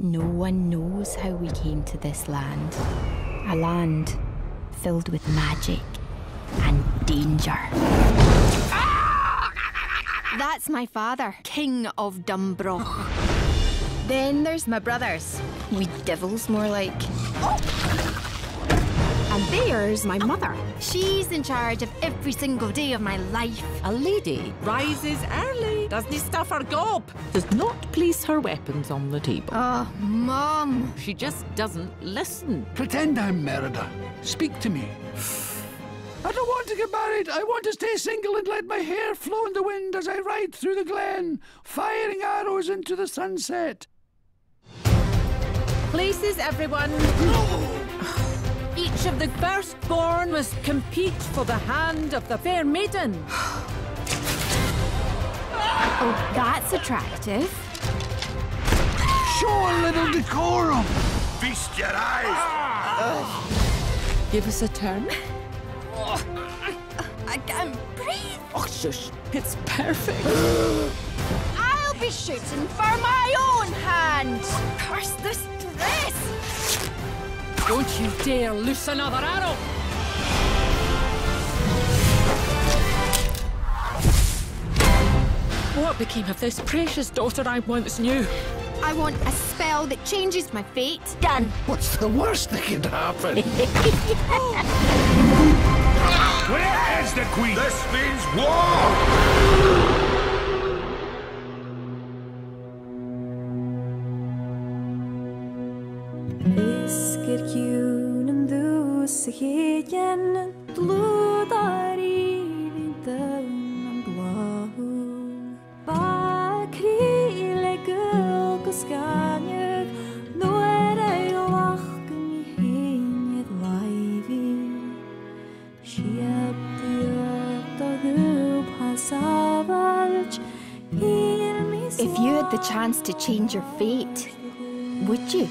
No one knows how we came to this land. A land filled with magic and danger. That's my father, King of Dumbroch. Then there's my brothers. We devils, more like. And there's my mother. She's in charge of every single day of my life. A lady rises early, doesn't stuff her gob, does not place her weapons on the table. Oh, Mum. She just doesn't listen. Pretend I'm Merida. Speak to me. I don't want to get married. I want to stay single and let my hair flow in the wind as I ride through the glen, firing arrows into the sunset. Places, everyone. Each of the firstborn must compete for the hand of the fair maiden. Oh, that's attractive. Show a little decorum. Feast your eyes. Give us a turn. I can't breathe. Oh, shush. It's perfect. I'll be shooting for my own hand. Curse this dress. Don't you dare loose another arrow. What became of this precious daughter I once knew? I want a spell that changes my fate. Done. What's the worst that can happen? Where is the queen? This means war! Visker kjunen du sig igen, blodar i vintern blå. Bakri legg og skanjer, nå det lachen i henget veivi. Skjebte gjørt og gup hasavalt, If you had the chance to change your fate, would you?